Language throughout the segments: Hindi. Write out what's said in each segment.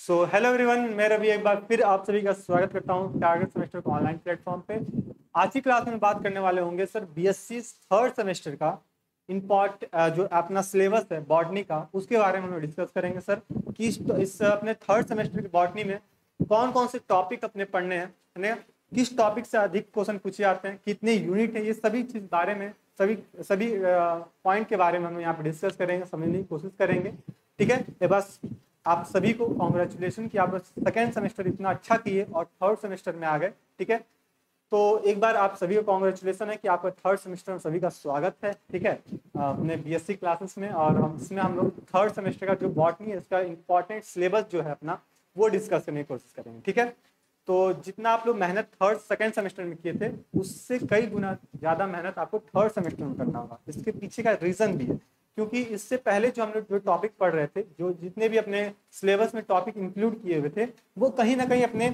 हेलो एवरीवन, मैं रवि एक बार फिर आप सभी का स्वागत करता हूं टारगेट सेमेस्टर को ऑनलाइन प्लेटफॉर्म पे। आज की क्लास में बात करने वाले होंगे सर बीएससी थर्ड सेमेस्टर का जो अपना सिलेबस है बॉटनी का, उसके बारे में हम डिस्कस करेंगे सर कि इस अपने थर्ड सेमेस्टर की बॉटनी में कौन कौन से टॉपिक अपने पढ़ने हैं, है ना? किस टॉपिक से अधिक क्वेश्चन पूछे जाते हैं, कितने यूनिट है, ये सभी चीज बारे में सभी सभी पॉइंट के बारे में हम यहाँ पे डिस्कस करेंगे, समझने की कोशिश करेंगे। ठीक है, ये बस आप सभी को कॉन्ग्रेचुलेशन कि आप सेकेंड सेमेस्टर इतना अच्छा किए और थर्ड सेमेस्टर में आ गए। ठीक है, तो एक बार आप सभी को कॉन्ग्रेचुलेशन है कि आपका थर्ड सेमेस्टर में सभी का स्वागत है। ठीक है, अपने बीएससी क्लासेस में, और हम लोग थर्ड सेमेस्टर का जो बॉटनी है इसका इंपॉर्टेंट सिलेबस जो है अपना वो डिस्कस करने की कोशिश करेंगे। ठीक है, तो जितना आप लोग मेहनत थर्ड सेकेंड सेमेस्टर में किए थे उससे कई गुना ज्यादा मेहनत आपको थर्ड सेमेस्टर में करना होगा। इसके पीछे का रीजन भी है क्योंकि इससे पहले जो हम लोग जो टॉपिक पढ़ रहे थे, जो जितने भी अपने सिलेबस में टॉपिक इंक्लूड किए हुए थे, वो कहीं ना कहीं अपने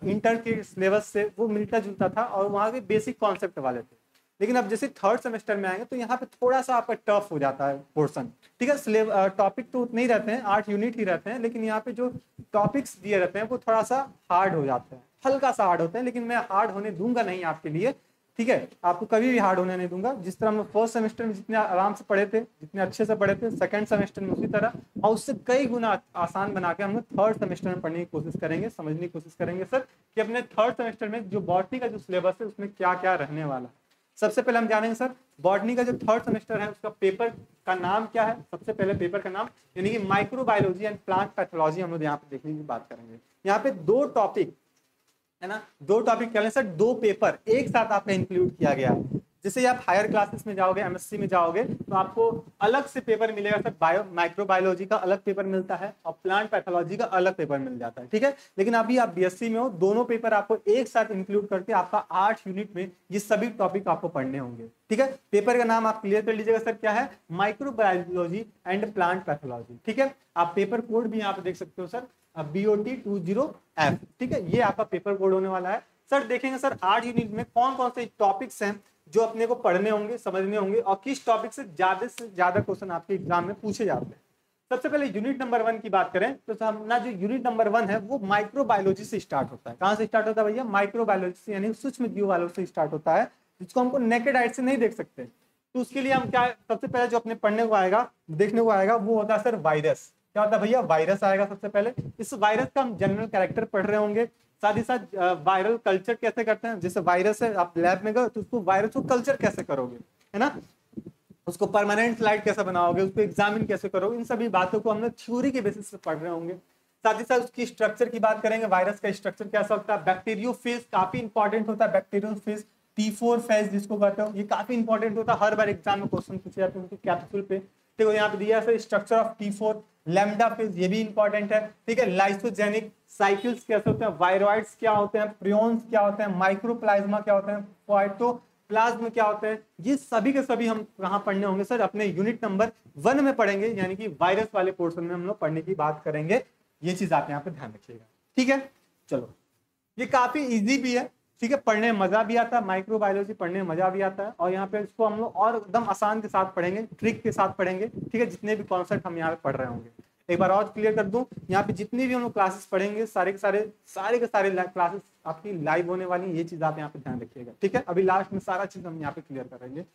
इंटर के सिलेबस से वो मिलता जुलता था और वहाँ के बेसिक कॉन्सेप्ट वाले थे। लेकिन अब जैसे थर्ड सेमेस्टर में आएंगे तो यहाँ पे थोड़ा सा आपका टफ हो जाता है पोर्सन। ठीक है, टॉपिक तो उतने ही रहते हैं, 8 यूनिट ही रहते हैं, लेकिन यहाँ पे जो टॉपिक्स दिए रहते हैं वो थोड़ा सा हार्ड हो जाते हैं, हल्का सा हार्ड होते हैं, लेकिन मैं हार्ड होने दूंगा नहीं आपके लिए। ठीक है, आपको कभी भी हार्ड होने नहीं दूंगा। जिस तरह हम फर्स्ट सेमेस्टर में जितने आराम से पढ़े थे, जितने अच्छे से पढ़े थे, सेकंड सेमेस्टर में उसी तरह और उससे कई गुना आसान बना के हम लोग थर्ड सेमेस्टर में पढ़ने की कोशिश करेंगे, समझने की कोशिश करेंगे सर कि अपने थर्ड सेमेस्टर में जो बॉटनी का जो सिलेबस है उसमें क्या क्या रहने वाला है। सबसे पहले हम जानेंगे सर बॉटनी का जो थर्ड सेमेस्टर है उसका पेपर का नाम क्या है। सबसे पहले पेपर का नाम यानी कि माइक्रोबायोलॉजी एंड प्लांट पैथोलॉजी हम लोग यहाँ पे देखने की बात करेंगे। यहाँ पे दो टॉपिक है ना, दो टॉपिक क्या है सर, दो पेपर एक साथ आपका इंक्लूड किया गया है। जैसे आप हायर क्लासेस में जाओगे, एमएससी में जाओगे, तो आपको अलग से पेपर मिलेगा सर, माइक्रोबायोलॉजी का अलग पेपर मिलता है और प्लांट पैथोलॉजी का अलग पेपर मिल जाता है। ठीक है, लेकिन अभी आप बीएससी में हो, दोनों पेपर आपको एक साथ इंक्लूड करके आपका 8 यूनिट में ये सभी टॉपिक आपको पढ़ने होंगे। ठीक है, पेपर का नाम आप क्लियर कर लीजिएगा सर, क्या है, माइक्रोबायोलॉजी एंड प्लांट पैथोलॉजी। ठीक है, आप पेपर कोड भी यहाँ पे देख सकते हो सर, BOT 20F। ठीक है, ये आपका पेपर कोड होने वाला है सर। देखेंगे सर 8 यूनिट में कौन कौन से टॉपिक्स हैं जो अपने को पढ़ने होंगे, समझने होंगे, और किस टॉपिक से ज्यादा क्वेश्चन आपके एग्जाम में पूछे जाते हैं। सबसे पहले यूनिट नंबर 1 की बात करें तो अपना जो यूनिट नंबर 1 है वो माइक्रोबायोलॉजी से स्टार्ट होता है। कहां से स्टार्ट होता है भैया? माइक्रोबायोलॉजी से, यानी सूक्ष्म जीव वालों से स्टार्ट होता है, जिसको हमको नेकेड आइज से नहीं देख सकते। तो उसके लिए हम क्या, सबसे पहले जो अपने पढ़ने को आएगा, देखने को आएगा, वो होता है सर वायरस। क्या होता है भैया? वायरस आएगा सबसे पहले। इस वायरस का हम जनरल कैरेक्टर पढ़ रहे होंगे, साथ ही साथ वायरल कल्चर कैसे करते हैं। जैसे वायरस है, आप लैब में गए तो उसको वायरस को कल्चर कैसे करोगे, है ना, उसको परमानेंट स्लाइड कैसे बनाओगे, उसको एग्जामिन कैसे करोगे, इन सभी बातों को हम लोग थ्योरी के बेसिस पे पढ़ रहे होंगे। साथ ही साथ उसकी स्ट्रक्चर की बात करेंगे, वायरस का स्ट्रक्चर कैसा होता है। बैक्टीरियोफेज काफी इंपॉर्टेंट होता है, बैक्टीरियोफेज T4 फेज जिसको कहते हो, ये काफी इंपॉर्टेंट होता है, हर बार एग्जाम में क्वेश्चन पूछे जाते हैं उनके कैप्सूल पे। देखो यहाँ पे दिया है structure of T4। Lambda phase ये भी इंपॉर्टेंट है। ठीक है, लाइसोजेनिक साइकिल्स कैसे होते हैं, वायरॉइड्स क्या होते हैं, प्रियोन्स क्या होते हैं, माइक्रोप्लाज्मा क्या होते हैं, फाइटोप्लाज्म क्या होते हैं, ये सभी के सभी हम कहाँ पढ़ने होंगे सर? अपने यूनिट नंबर 1 में पढ़ेंगे, यानी कि वायरस वाले पोर्शन में हम लोग पढ़ने की बात करेंगे। ये चीज आप यहाँ पे ध्यान रखिएगा। ठीक है, चलो, ये काफी इजी भी है। ठीक है, पढ़ने में मजा भी आता है, माइक्रोबायोलॉजी पढ़ने में मजा भी आता है, और यहाँ पे इसको हम लोग और एकदम आसान के साथ पढ़ेंगे, ट्रिक के साथ पढ़ेंगे। ठीक है, जितने भी कॉन्सेप्ट हम यहाँ पे पढ़ रहे होंगे, एक बार और क्लियर कर दूं, यहाँ पे जितनी भी हम लोग क्लासेस पढ़ेंगे सारे के सारे क्लासेस आपकी लाइव होने वाली, ये चीज आप यहाँ पे ध्यान रखिएगा। ठीक है, अभी लास्ट में सारा चीज हम यहाँ पे क्लियर करेंगे।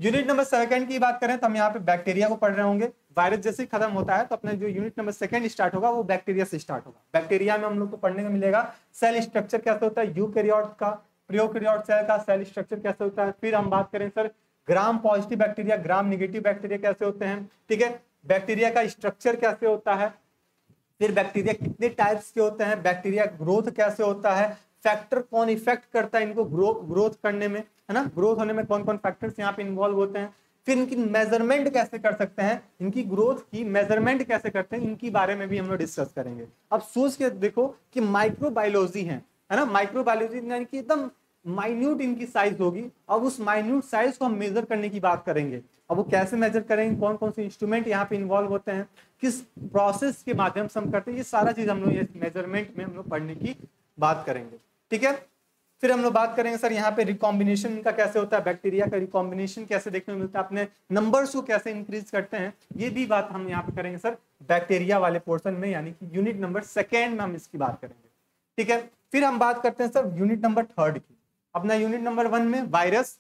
यूनिट नंबर 2 की बात करें तो हम यहाँ पे बैक्टीरिया को पढ़ रहे होंगे। वायरस जैसे ही खत्म होता है तो अपने जो यूनिट नंबर 2 स्टार्ट होगा वो बैक्टीरिया से स्टार्ट होगा। बैक्टीरिया में हम लोग को पढ़ने को मिलेगा सेल स्ट्रक्चर कैसे होता है, यूकैरियोट का, प्रोकैरियोट सेल का सेल स्ट्रक्चर कैसे होता है। फिर हम बात करें सर ग्राम पॉजिटिव बैक्टीरिया, ग्राम निगेटिव बैक्टीरिया कैसे होते हैं। ठीक है, बैक्टीरिया का स्ट्रक्चर कैसे होता है, फिर बैक्टीरिया कितने टाइप्स के होते हैं, बैक्टीरिया ग्रोथ कैसे होता है, फैक्टर कौन इफेक्ट करता है इनको ग्रोथ करने में, है ना, ग्रोथ होने में कौन कौन फैक्टर्स यहाँ पे इन्वॉल्व होते हैं, फिर इनकी मेजरमेंट कैसे कर सकते हैं, इनकी ग्रोथ की मेजरमेंट कैसे करते हैं, इनकी बारे में भी हम लोग डिस्कस करेंगे। अब सोच के देखो कि माइक्रोबायोलॉजी है ना, माइक्रोबायोलॉजी यानी कि एकदम माइन्यूट इनकी साइज होगी। अब उस माइन्यूट साइज को हम मेजर करने की बात करेंगे। अब वो कैसे मेजर करेंगे, कौन कौन से इंस्ट्रूमेंट यहाँ पे इन्वॉल्व होते हैं, किस प्रोसेस के माध्यम से हम करते हैं, ये सारा चीज हम लोग ये मेजरमेंट में हम लोग पढ़ने की बात करेंगे। ठीक है, फिर हम लोग बात करेंगे सर यहाँ पे रिकॉम्बिनेशन का कैसे होता है, बैक्टीरिया का रिकॉम्बिनेशन कैसे देखने को मिलता है, अपने नंबर्स को कैसे इंक्रीज करते हैं, ये भी बात हम यहाँ पे करेंगे सर बैक्टीरिया वाले पोर्शन में, यानी कि यूनिट नंबर 2 में हम इसकी बात करेंगे। ठीक है, फिर हम बात करते हैं सर यूनिट नंबर 3 की। अपना यूनिट नंबर 1 में वायरस,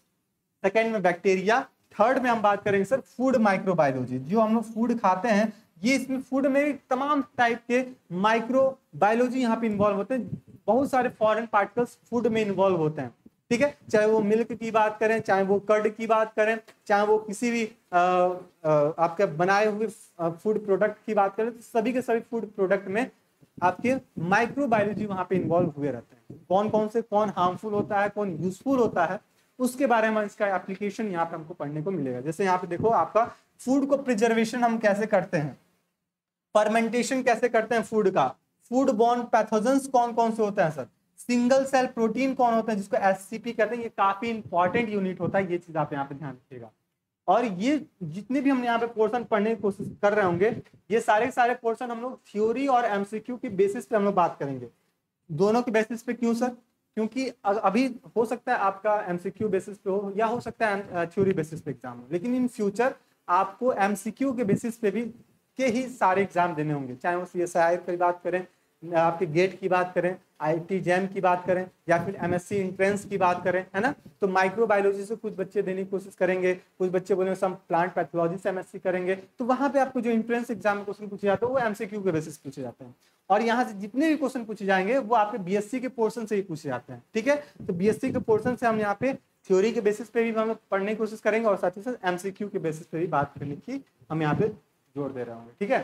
2 में बैक्टीरिया, 3 में हम बात करेंगे सर फूड माइक्रोबायोलॉजी। जो हम लोग फूड खाते हैं, ये इसमें फूड में भी तमाम टाइप के माइक्रोबायोलॉजी यहाँ पे इन्वॉल्व होते हैं। बहुत सारे फॉरेन पार्टिकल्स फूड में इन्वॉल्व होते हैं। ठीक है, चाहे वो मिल्क की बात करें, चाहे वो कर्ड की बात करें, चाहे वो किसी भी आपके बनाए हुए फूड प्रोडक्ट की बात करें, तो सभी के सभी फूड प्रोडक्ट में आपके माइक्रोबायोलॉजी वहां पे इन्वॉल्व हुए रहते हैं। कौन कौन से, कौन हार्मफुल होता है, कौन यूजफुल होता है, उसके बारे में इसका एप्लीकेशन यहाँ पे हमको पढ़ने को मिलेगा। जैसे यहाँ पे देखो, आपका फूड को प्रिजर्वेशन हम कैसे करते हैं, फर्मेंटेशन कैसे करते हैं फूड का, फूड बॉर्न पैथोजेंस कौन कौन से होते हैं सर, सिंगल सेल प्रोटीन कौन होता है जिसको एससीपी कहते हैं, ये काफी इंपॉर्टेंट यूनिट होता है, ये चीज आप यहाँ पे ध्यान रखिएगा। और ये जितने भी हम यहाँ पे पोर्शन पढ़ने की कोशिश कर रहे होंगे, ये सारे पोर्शन हम लोग थ्योरी और एमसीक्यू की बेसिस पे हम लोग बात करेंगे। दोनों की बेसिस पे क्यों सर, क्योंकि अभी हो सकता है आपका एमसीक्यू बेसिस पे हो, या हो सकता है थ्योरी बेसिस पे एग्जाम हो, लेकिन इन फ्यूचर आपको एमसीक्यू के बेसिस पे भी के ही सारे एग्जाम देने होंगे। चाहे वो सीएसआई की बात करें, आपके गेट की बात करें, आईटी जैम की बात करें, या फिर एमएससी एंट्रेंस की बात करें, है ना। तो माइक्रोबायोलॉजी से कुछ बच्चे देने की कोशिश करेंगे, कुछ बच्चे बोलेंगे हम प्लांट पैथोलॉजी से एमएससी करेंगे। तो वहां पे आपको जो एंट्रेंस एग्जाम में क्वेश्चन पूछे जाते हैं वो एमसीक्यू के बेसिस पूछे जाते हैं, और यहाँ से जितने भी क्वेश्चन पूछे जाएंगे वो आपके बीएससी के पोर्शन से ही पूछे जाते हैं। ठीक है, तो बीएससी के पोर्शन से हम यहाँ पे थ्योरी के बेसिस पे भी हम पढ़ने की कोशिश करेंगे, और साथ ही साथ एमसीक्यू के बेसिस पे भी बात करने की हम यहाँ पे जोर दे रहे होंगे। ठीक है,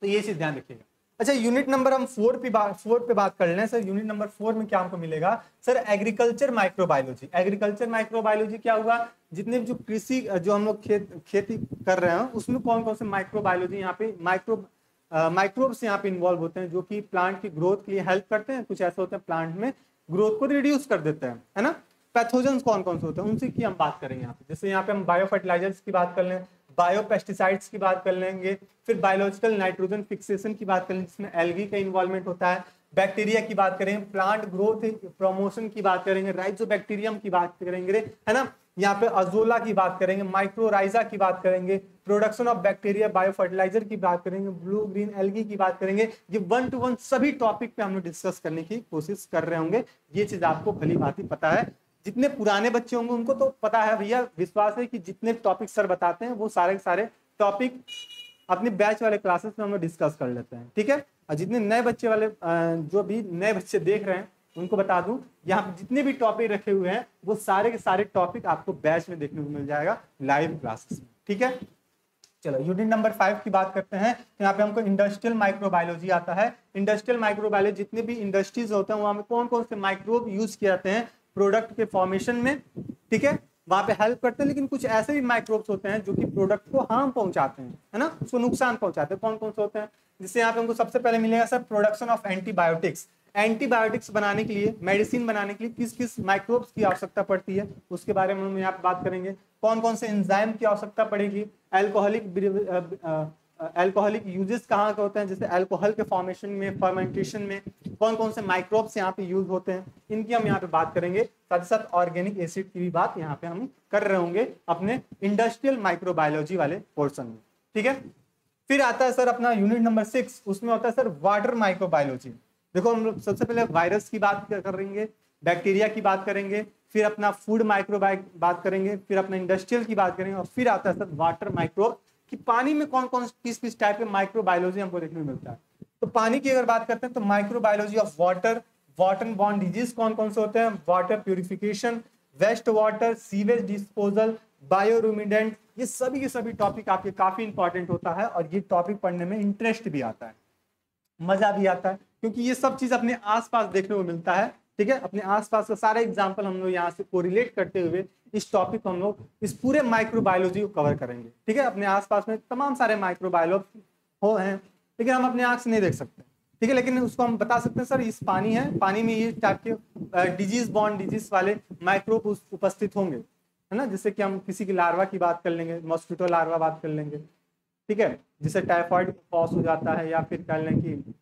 तो ये चीज ध्यान रखिएगा। अच्छा, यूनिट नंबर हम 4 पे बात कर लें सर। यूनिट नंबर 4 में क्या हमको मिलेगा sir, agriculture microbiology. Agriculture microbiology क्या हुआ, जितने भी जो कृषि जो हम लोग खेती कर रहे हैं उसमें कौन कौन से माइक्रोबायोलॉजी यहाँ पे माइक्रोब्स यहाँ पे इन्वॉल्व होते हैं, जो कि प्लांट की ग्रोथ के लिए हेल्प करते हैं। कुछ ऐसे होते हैं प्लांट में ग्रोथ को रिड्यूस कर देते हैं, है ना। पैथोजेंस कौन कौन से होते हैं उनसे की हम बात करेंगे यहाँ पे। जैसे यहाँ पे हम बायो फर्टिलाइजर्स की बात कर लें, बायो पेस्टिसाइड्स की बात कर लेंगे, फिर बायोलॉजिकल नाइट्रोजन फिक्सेशन की बात कर लेंगे जिसमें एल्गी का इन्वॉल्वमेंट होता है, बैक्टीरिया की बात करेंगे, प्लांट ग्रोथ प्रमोशन की बात करेंगे, राइजोबैक्टीरियम की बात करेंगे, है ना। यहाँ पे अजोला की बात करेंगे, माइक्रोराइजा की बात करेंगे, production of bacteria, biofertiliser की बात करेंगे, ब्लू ग्रीन एल्गी की बात करेंगे। ये 1 to 1 सभी टॉपिक पे हम लोग डिस्कस करने की कोशिश कर रहे होंगे। ये चीज आपको भली भांति पता है। जितने पुराने बच्चे होंगे उनको तो पता है भैया, विश्वास है कि जितने टॉपिक सर बताते हैं वो सारे सारे टॉपिक अपने बैच वाले क्लासेस में हम लोग डिस्कस कर लेते हैं। ठीक है, और जितने नए बच्चे वाले जो भी नए बच्चे देख रहे हैं उनको बता दूं, यहाँ पे जितने भी टॉपिक रखे हुए हैं वो सारे के सारे टॉपिक आपको बैच में देखने को मिल जाएगा लाइव क्लासेस में। ठीक है, चलो यूनिट नंबर 5 की बात करते हैं। तो यहाँ पे हमको इंडस्ट्रियल माइक्रोबायोलॉजी आता है। इंडस्ट्रियल माइक्रोबायोलॉजी जितने भी इंडस्ट्रीज होते हैं वहां में कौन कौन से माइक्रोब यूज किए जाते हैं प्रोडक्ट के फॉर्मेशन में। ठीक है, वहां पे हेल्प करते हैं, लेकिन कुछ ऐसे भी माइक्रोब्स होते हैं जो कि प्रोडक्ट को हार्म पहुंचाते हैं, है ना, उसको नुकसान पहुंचाते हैं। कौन कौन से होते हैं, जिससे यहाँ पे हमको सबसे पहले मिलेगा sir production of antibiotics. Antibiotics बनाने के लिए, मेडिसिन बनाने के लिए किस किस माइक्रोब्स की आवश्यकता पड़ती है उसके बारे में हम यहाँ पे बात करेंगे। कौन कौन से एंजाइम की आवश्यकता पड़ेगी, अल्कोहलिक यूजेस कहाँ के होते हैं, जैसे अल्कोहल के फॉर्मेशन में, फर्मेंटेशन में कौन कौन से माइक्रोब्स यहाँ पे यूज होते हैं, इनकी हम यहाँ पे बात करेंगे। साथ ही साथ ऑर्गेनिक एसिड की भी बात यहाँ पे हम कर रहे होंगे अपने इंडस्ट्रियल माइक्रोबायोलॉजी वाले पोर्शन में। ठीक है, फिर आता है सर अपना यूनिट नंबर 6, उसमें होता है सर वाटर माइक्रोबायोलॉजी। देखो हम लोग सबसे पहले वायरस की बात करेंगे, बैक्टीरिया की बात करेंगे, फिर अपना फूड माइक्रोबायो बात करेंगे, फिर अपना इंडस्ट्रियल की बात करेंगे, और फिर आता है सर वाटर माइक्रोब कि पानी में कौन कौन किस टाइप के माइक्रोबायोलॉजी हमको देखने को मिलता है। तो पानी की अगर बात करते हैं तो microbiology of water, water borne disease कौन कौन से होते हैं, water purification, waste water, sewage disposal, bioremediation, ये सभी के सभी टॉपिक आपके काफी इंपॉर्टेंट होता है, और ये टॉपिक पढ़ने में इंटरेस्ट भी आता है, मजा भी आता है, क्योंकि ये सब चीज अपने आसपास देखने को मिलता है। ठीक है, अपने आसपास का सारे एग्जाम्पल हम लोग यहाँ से कोरिलेट करते हुए इस टॉपिक को हम लोग इस पूरे माइक्रोबायोलॉजी को कवर करेंगे। ठीक है, अपने आसपास में तमाम सारे माइक्रोबायोलॉजी हो हैं, लेकिन हम अपने आंख से नहीं देख सकते। ठीक है, लेकिन उसको हम बता सकते हैं सर इस पानी है, पानी में ये टाइप के डिजीज बॉर्न डिजीज वाले माइक्रोब उपस्थित होंगे, है ना। जैसे कि हम किसी की लार्वा की बात कर लेंगे, मॉस्किटो लार्वा बात कर लेंगे। ठीक है, जिससे टाइफाइड कॉज हो जाता है, या फिर कह लें कि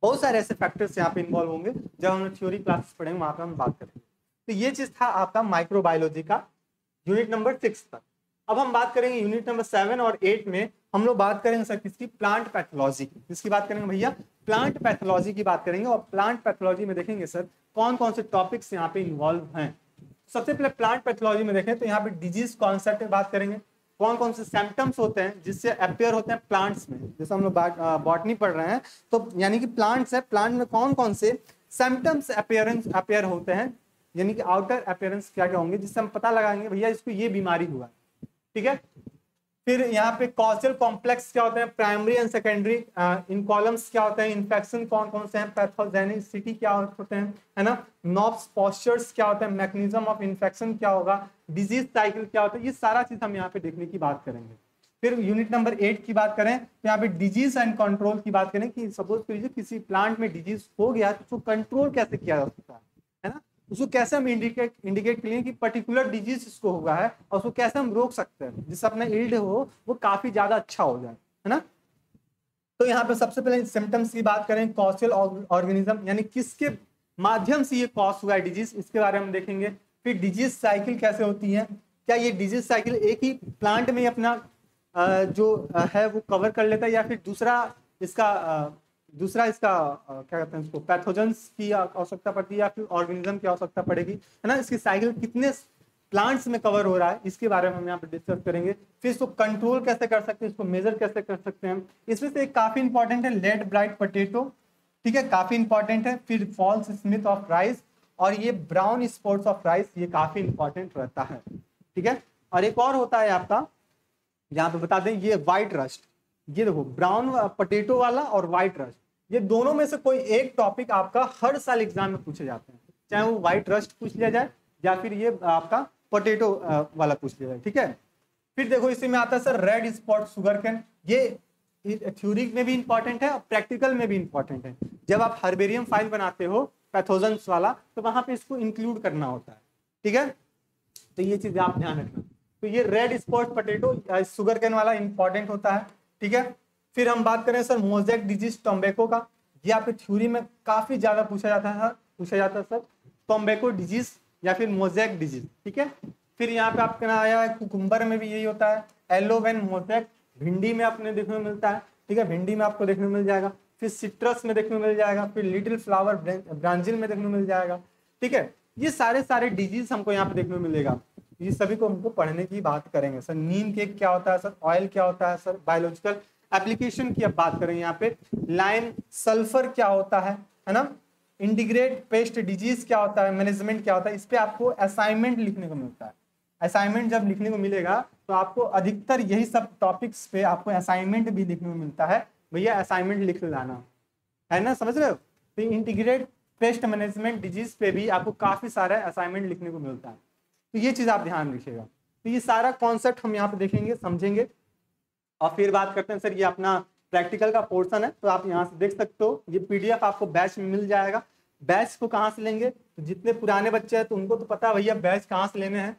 बहुत सारे ऐसे फैक्टर्स यहाँ पे इन्वॉल्व होंगे, जब हम थ्योरी क्लासेस पढ़ेंगे वहां पे हम बात करेंगे। तो ये चीज था आपका माइक्रोबायोलॉजी का यूनिट नंबर 6 तक। अब हम बात करेंगे यूनिट नंबर 7 और 8 में हम लोग बात करेंगे सर किसकी, प्लांट पैथोलॉजी की। किसकी बात करेंगे भैया, प्लांट पैथोलॉजी की बात करेंगे। और प्लांट पैथोलॉजी में देखेंगे सर कौन कौन से टॉपिक्स यहाँ पे इन्वॉल्व हैं। सबसे पहले प्लांट पैथोलॉजी में देखें तो यहाँ पे डिजीज कॉन्सेप्ट में बात करेंगे, कौन कौन से सिम्टम्स होते हैं जिससे अपेयर होते हैं प्लांट्स में। जैसे हम लोग बॉटनी पढ़ रहे हैं तो यानी कि प्लांट्स है, प्लांट में कौन कौन से सिम्टम्स अपेयर होते हैं, यानी कि आउटर अपेयरेंस क्या क्या होंगे जिससे हम पता लगाएंगे भैया इसको ये बीमारी हुआ है। ठीक है, फिर यहाँ पे कॉजल कॉम्प्लेक्स क्या होते हैं, primary and secondary in columns क्या होते हैं, इन्फेक्शन कौन कौन से हैं, पैथोजेनिसिटी क्या होते हैं, है ना, नॉब्स पोस्चर्स क्या होते हैं, मैकेनिज्म ऑफ इन्फेक्शन क्या होगा, डिजीज साइकिल क्या होता है, ये सारा चीज हम यहाँ पे देखने की बात करेंगे। फिर यूनिट नंबर 8 की बात करें तो यहाँ पे डिजीज एंड कंट्रोल की बात करें कि सपोज कीजिए किसी प्लांट में डिजीज हो गया तो उसको कंट्रोल कैसे किया जा सकता है ना, उसको कैसे हम इंडिकेट करें कि पर्टिकुलर डिजीज इसको हुआ है और उसको कैसे हम रोक सकते हैं जिससे अपना ईल्ड हो वो काफी ज्यादा अच्छा हो जाए, है ना। तो यहाँ पे सबसे पहले सिम्टम्स की बात करें, कॉजल ऑर्गेनिज्म यानी किसके माध्यम से ये कॉज हुआ है डिजीज, इसके बारे में देखेंगे। फिर डिजीज साइकिल कैसे होती है, क्या ये डिजीज साइकिल एक ही प्लांट में अपना जो है वो कवर कर लेता है या फिर दूसरा इसका क्या कहते हैं इसको पैथोजेंस की आवश्यकता पड़ती है या फिर ऑर्गेनिज्म की आवश्यकता पड़ेगी, है ना। इसकी साइकिल कितने प्लांट्स में कवर हो रहा है इसके बारे में हम यहाँ पे डिस्कस करेंगे। फिर इसको कंट्रोल कैसे कर सकते हैं, इसको मेजर कैसे कर सकते हैं। इसमें से एक काफी इंपॉर्टेंट है लेड ब्राइट पोटैटो, ठीक है, काफी इंपॉर्टेंट है। फिर फॉल्स स्मिथ ऑफ राइस और ये ब्राउन स्पॉट्स ऑफ राइस, ये काफी इंपॉर्टेंट रहता है, ठीक है। और एक और होता है आपका यहाँ पे बता दें, ये व्हाइट रस्ट, ये देखो ब्राउन पोटैटो वाला और व्हाइट रस्ट, ये दोनों में से कोई एक टॉपिक आपका हर साल एग्जाम में पूछे जाते हैं, चाहे वो व्हाइट रस्ट पूछ लिया जाए या फिर ये आपका पोटैटो वाला पूछ लिया जाए, ठीक है। फिर देखो इसी में आता है sir red spot sugar cane, ये थ्योरी में भी इंपॉर्टेंट है और प्रैक्टिकल में भी इंपॉर्टेंट है। जब आप हर्बेरियम फाइल बनाते हो पैथोजेंस वाला तो वहां पे इसको इंक्लूड करना होता है, ठीक है। तो ये चीज आप ध्यान रखना। तो ये red spot potato sugar cane वाला इंपॉर्टेंट होता है, ठीक है। फिर हम बात करें सर मोज़ेक डिजीज टोबैको का, ये आपके थ्योरी में काफी ज्यादा पूछा जाता है सर, टोबैको डिजीज या फिर मोज़ेक डिजीज, ठीक है। फिर यहाँ पे आपका आया है कुकुम्बर में भी यही होता है, एलोवेन मोज़ेक, भिंडी में अपने देखने को मिलता है, ठीक है, भिंडी में आपको देखने को मिल जाएगा। फिर सिट्रस में देखने को मिल जाएगा, फिर लिटिल फ्लावर ब्रांजिल में देखने को मिल जाएगा, ठीक है। ये सारे डिजीज हमको यहाँ पे देखने को मिलेगा, ये सभी को हमको पढ़ने की बात करेंगे सर। नीम केक क्या होता है सर, ऑयल क्या होता है सर, बायोलॉजिकल एप्लीकेशन की अब बात करें यहाँ पे, लाइम सल्फर क्या होता है ना, इंटीग्रेट पेस्ट डिजीज क्या होता है, मैनेजमेंट क्या होता है, इस पे आपको असाइनमेंट लिखने को मिलता है। असाइनमेंट जब लिखने को मिलेगा तो आपको अधिकतर यही सब टॉपिक्स पे आपको असाइनमेंट भी लिखने को मिलता है, भैया असाइनमेंट लिख लाना, है ना, समझ रहे हो। तो इंटीग्रेट पेस्ट मैनेजमेंट डिजीज पे भी आपको काफी सारा असाइनमेंट लिखने को मिलता है, तो ये चीज आप ध्यान रखिएगा। तो ये सारा कॉन्सेप्ट हम यहाँ पे देखेंगे समझेंगे और फिर बात करते हैं सर ये अपना प्रैक्टिकल का पोर्शन है, तो आप यहाँ से देख सकते हो ये पीडीएफ आपको बैच में मिल जाएगा। बैच को कहाँ से लेंगे, तो जितने पुराने बच्चे हैं तो उनको तो पता है भैया बैच कहाँ से लेने हैं,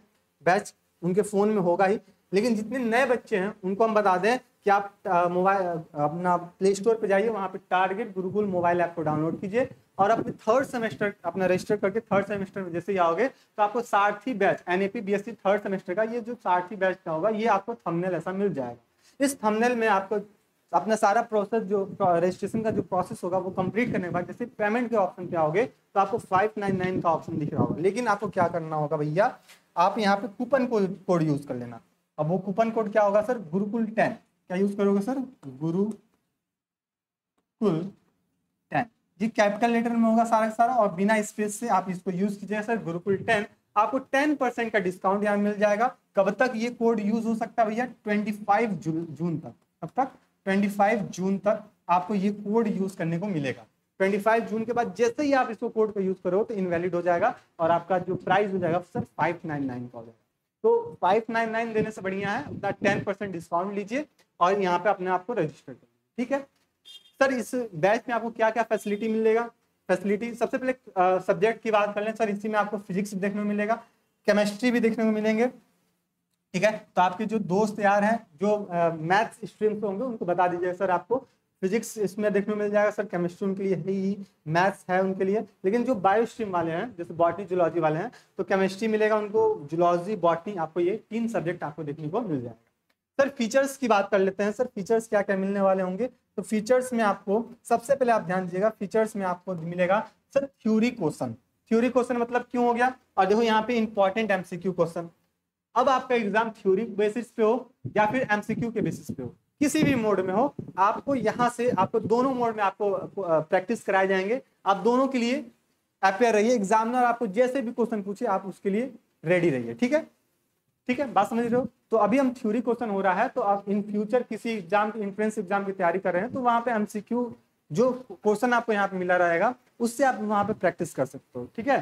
बैच उनके फोन में होगा ही, लेकिन जितने नए बच्चे हैं उनको हम बता दें कि आप मोबाइल अपना प्ले स्टोर पे जाइए, वहाँ पे टारगेट गुरुकुल मोबाइल ऐप को डाउनलोड कीजिए और अपने थर्ड सेमेस्टर अपना रजिस्टर करके थर्ड सेमेस्टर में जैसे ही आओगे तो आपको सारथी batch NAP BSc third semester का ये जो सारथी बैच का होगा ये आपको थंबनेल ऐसा मिल जाएगा। इस थंबनेल में आपको अपना सारा प्रोसेस जो रजिस्ट्रेशन का जो प्रोसेस होगा वो कंप्लीट करने के बाद जैसे पेमेंट के ऑप्शन पे आओगे तो आपको 599 का ऑप्शन दिख रहा होगा, लेकिन आपको क्या करना होगा भैया, आप यहाँ पे कूपन कोड यूज कर लेना। अब वो कूपन कोड क्या होगा सर, गुरुकुल 10, क्या यूज करोगे सर, गुरुकुल 10, ये कैपिटल लेटर में होगा सारा सारा और बिना स्पेस से आप इसको यूज कीजिएगा सर गुरुकुल 10, आपको 10% का डिस्काउंट यहाँ मिल जाएगा। कब तक ये कोड यूज हो सकता है भैया, 25 जून तक। कब तक, 25 जून तक आपको ये कोड यूज करने को मिलेगा। 25 जून के बाद जैसे ही आप इसको कोड को यूज करो तो इनवैलिड हो जाएगा और आपका जो प्राइस हो जाएगा सर 599 का हो जाएगा। तो 599 देने से बढ़िया है अपना 10% डिस्काउंट लीजिए और यहाँ पे अपने आप को रजिस्टर करिए, ठीक है। सर इस बैच में आपको क्या क्या फैसिलिटी मिलेगा, फैसिलिटी सबसे पहले सब्जेक्ट की बात कर लें सर, इसी में आपको फिजिक्स देखने को मिलेगा, केमिस्ट्री भी देखने को मिलेंगे, ठीक है। तो आपके जो दोस्त यार हैं जो मैथ्स स्ट्रीम से होंगे उनको बता दीजिए सर आपको फिजिक्स इसमें देखने को मिल जाएगा सर, केमिस्ट्री उनके लिए है ही, मैथ्स है उनके लिए। लेकिन जो बायो स्ट्रीम वाले हैं, जैसे बॉटनी जूलॉजी वाले हैं, तो केमिस्ट्री मिलेगा उनको, जूलॉजी बॉटनी, आपको ये 3 सब्जेक्ट आपको देखने को मिल जाएगा। सर फीचर्स की बात कर लेते हैं। सर फीचर्स क्या क्या मिलने वाले होंगे, तो फीचर्स में आपको सबसे पहले आप ध्यान दीजिएगा, फीचर्स में आपको मिलेगा sir theory question. Theory question मतलब क्यों हो गया, और देखो यहाँ पे इंपॉर्टेंट एमसीक्यू क्वेश्चन। अब आपका एग्जाम थ्योरी बेसिस पे हो या फिर एमसीक्यू के बेसिस पे हो, किसी भी मोड में हो, आपको यहाँ से आपको दोनों मोड में आपको प्रैक्टिस कराए जाएंगे। आप दोनों के लिए अपेयर रहिए, एग्जामिनर आपको जैसे भी क्वेश्चन पूछे आप उसके लिए रेडी रहिए। ठीक है, ठीक है, बात समझ रहे हो। तो अभी हम थ्योरी क्वेश्चन हो रहा है, तो आप इन फ्यूचर किसी एग्जाम की, एंट्रेंस एग्जाम की तैयारी कर रहे हैं, तो वहां पे एमसीक्यू जो क्वेश्चन आपको यहाँ पे मिला रहेगा उससे आप वहां पे प्रैक्टिस कर सकते हो। ठीक है,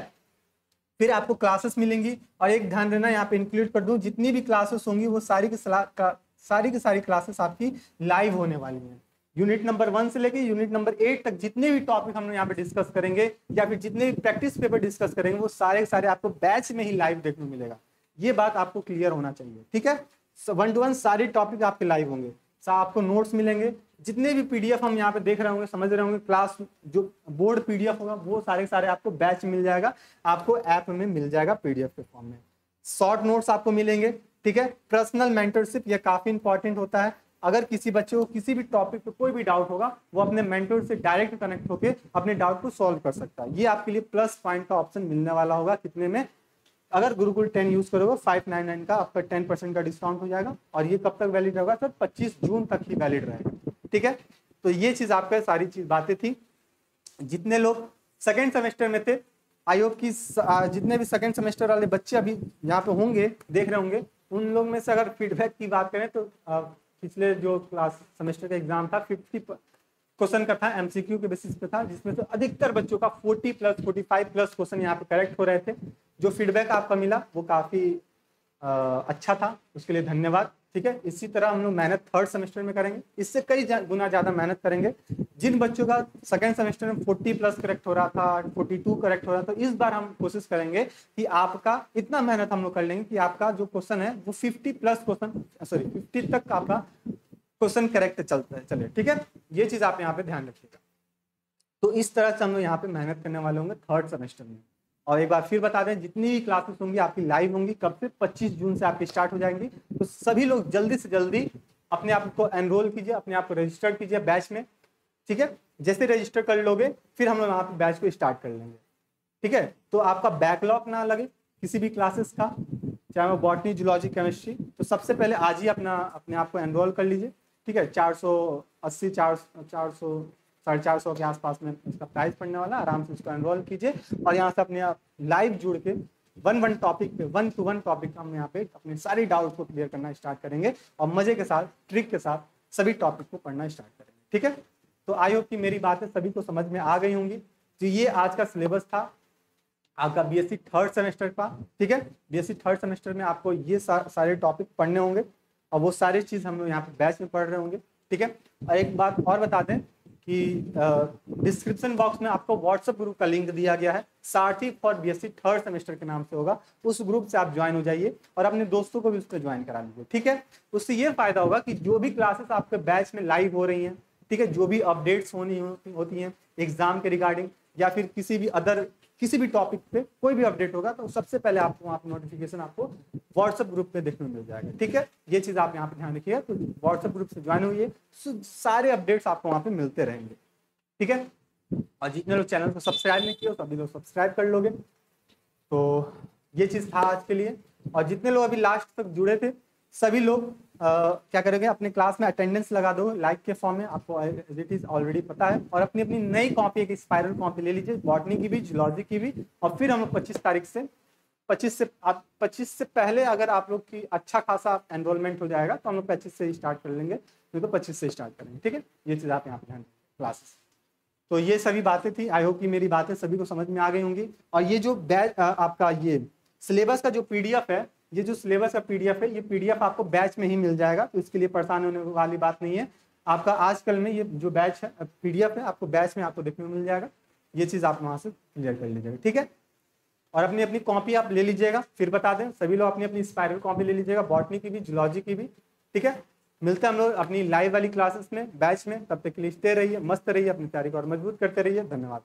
फिर आपको क्लासेस मिलेंगी, और एक ध्यान देना यहाँ पे इंक्लूड कर दूं, जितनी भी क्लासेस होंगी वो सारी की सारी क्लासेस आपकी लाइव होने वाली हैं। यूनिट नंबर 1 से लेके यूनिट नंबर 8 तक जितने भी टॉपिक हम यहाँ पे डिस्कस करेंगे या फिर जितने भी प्रैक्टिस पेपर डिस्कस करेंगे, वो सारे के सारे आपको बैच में ही लाइव देखने को मिलेगा। ये बात आपको क्लियर होना चाहिए। ठीक है, 1 to 1 सारे टॉपिक आपके लाइव होंगे, आपको नोट्स मिलेंगे, जितने भी पीडीएफ हम यहाँ पे देख रहे होंगे, समझ रहे होंगे, क्लास जो बोर्ड पीडीएफ होगा वो सारे के सारे आपको बैच मिल जाएगा, आपको ऐप में मिल जाएगा पीडीएफ के फॉर्म में। शॉर्ट नोट्स आपको मिलेंगे। ठीक है, पर्सनल मेंटरशिप ये काफी इंपॉर्टेंट होता है। अगर किसी बच्चे को किसी भी टॉपिक पे कोई भी डाउट होगा, वो अपने मेंटर से डायरेक्ट कनेक्ट होकर अपने डाउट को सॉल्व कर सकता है। ये आपके लिए प्लस पॉइंट का ऑप्शन मिलने वाला होगा। कितने में, अगर गुरुकुल 10 यूज करोगे 599 का आपका 10% का डिस्काउंट हो जाएगा। और ये कब तक वैलिड होगा सर, 25 जून तक ही वैलिड रहेगा। ठीक है, तो ये चीज आपका सारी चीज बातें थी। जितने लोग सेकेंड सेमेस्टर में थे, आई होप कि जितने भी सेकेंड सेमेस्टर वाले बच्चे अभी यहाँ पे होंगे, देख रहे होंगे, उन लोग में से अगर फीडबैक की बात करें तो पिछले जो क्लास सेमेस्टर का एग्जाम था 50 क्वेश्चन का था, एमसीक्यू के बेसिस पे था, जिसमें से अधिकतर बच्चों का 40 प्लस 45 प्लस क्वेश्चन यहाँ पे करेक्ट हो रहे थे। जो फीडबैक आपका मिला वो काफी अच्छा था, उसके लिए धन्यवाद। ठीक है, इसी तरह हम लोग मेहनत थर्ड सेमेस्टर में करेंगे, इससे कई गुना ज्यादा मेहनत करेंगे। जिन बच्चों का सेकेंड सेमेस्टर में 40 प्लस करेक्ट हो रहा था, 42 करेक्ट हो रहा था, तो इस बार हम कोशिश करेंगे कि आपका इतना मेहनत हम लोग कर लेंगे कि आपका जो क्वेश्चन है वो 50 प्लस क्वेश्चन, सॉरी 50 तक आपका क्वेश्चन करेक्ट चलता है, चले। ठीक है, ये चीज आप यहाँ पे ध्यान रखिएगा। तो इस तरह से हम लोग यहाँ पे मेहनत करने वाले होंगे थर्ड सेमेस्टर में। और एक बार फिर बता दें, जितनी भी क्लासेस होंगी आपकी लाइव होंगी, कब से, 25 जून से आपकी स्टार्ट हो जाएंगी। तो सभी लोग जल्दी से जल्दी अपने आप को एनरोल कीजिए, अपने आप को रजिस्टर कीजिए बैच में। ठीक है, जैसे रजिस्टर कर लोगे फिर हम लोग यहाँ पे बैच को स्टार्ट कर लेंगे। ठीक है, तो आपका बैकलॉग ना लगे किसी भी क्लासेस का, चाहे वो बॉटनी, जूलॉजी, केमिस्ट्री, तो सबसे पहले आज ही अपने आप को एनरोल कर लीजिए। ठीक है, 480 400 450 के आसपास में इसका प्राइस पड़ने वाला, आराम से इसको एनरोल कीजिए। और यहाँ से अपने आप लाइव जुड़ के 1 टॉपिक पे, 1 to 1 टॉपिक हम यहाँ पे अपने सारी डाउट को क्लियर करना स्टार्ट करेंगे, और मजे के साथ, ट्रिक के साथ सभी टॉपिक को पढ़ना स्टार्ट करेंगे। ठीक है, तो आई होप कि मेरी बातें सभी को समझ में आ गई होंगी। तो ये आज का सिलेबस था आपका बीएससी थर्ड सेमेस्टर का। ठीक है, बीएससी थर्ड सेमेस्टर में आपको ये सारे टॉपिक पढ़ने होंगे, और वो सारी चीज हम लोग यहाँ पे बैच में पढ़ रहे होंगे। ठीक है, और एक बात और बता दें कि डिस्क्रिप्शन बॉक्स में आपको व्हाट्सएप ग्रुप का लिंक दिया गया है, सारथी फॉर बीएससी थर्ड सेमेस्टर के नाम से होगा। उस ग्रुप से आप ज्वाइन हो जाइए और अपने दोस्तों को भी उस पर ज्वाइन करा लीजिए। ठीक है, उससे ये फायदा होगा कि जो भी क्लासेस आपके बैच में लाइव हो रही हैं, ठीक है, जो भी अपडेट्स होती हैं एग्जाम के रिगार्डिंग या फिर किसी भी टॉपिक पे कोई भी अपडेट होगा, तो सबसे पहले आपको वहाँ पे नोटिफिकेशन आपको व्हाट्सएप ग्रुप पे देखने को मिल जाएगा। ठीक है, ये चीज आप यहाँ पे ध्यान रखिएगा। तो व्हाट्सएप ग्रुप से ज्वाइन हुई है, सारे अपडेट्स आपको वहाँ पे मिलते रहेंगे। ठीक है, और जितने लोग चैनल को सब्सक्राइब नहीं किए सभी लोग सब्सक्राइब कर लोगे। तो ये चीज था आज के लिए। और जितने लोग अभी लास्ट तक जुड़े थे सभी लोग क्या करेंगे, अपने क्लास में अटेंडेंस लगा दो लाइक के फॉर्म में, आपको एज इट इज ऑलरेडी पता है। और अपनी अपनी नई कॉपी, एक स्पाइरल कॉपी ले लीजिए, बॉटनी की भी, जूलॉजी की भी। और फिर हम लोग 25 तारीख से 25 से पहले अगर आप लोग की अच्छा खासा एनरोलमेंट हो जाएगा तो हम लोग 25 से ही स्टार्ट कर लेंगे, नहीं तो 25 से स्टार्ट करेंगे। ठीक है, ये चीज़ आप यहाँ पे ध्यान क्लासेस। तो ये सभी बातें थी, आई होप कि मेरी बातें सभी को समझ में आ गई होंगी। और ये जो बैच आपका ये सिलेबस का जो पीडीएफ है, ये जो सिलेबस का पीडीएफ है, ये पीडीएफ आपको बैच में ही मिल जाएगा, तो इसके लिए परेशान होने वाली बात नहीं है। आपका आजकल में ये जो बैच है, पीडीएफ है, आपको बैच में आपको देखने को मिल जाएगा। ये चीज़ आप वहाँ से क्लियर कर लीजिएगा। ठीक है, और अपनी अपनी कॉपी आप ले लीजिएगा। फिर बता दें, सभी लोग अपनी अपनी स्पाइरल कॉपी ले लीजिएगा, बॉटनी की भी, जूलॉजी की भी। ठीक है, मिलते हैं हम लोग अपनी लाइव वाली क्लासेस में, बैच में। तब तक के लिए स्टे रहिए, मस्त रहिए, अपनी तैयारी को और मजबूत करते रहिए। धन्यवाद।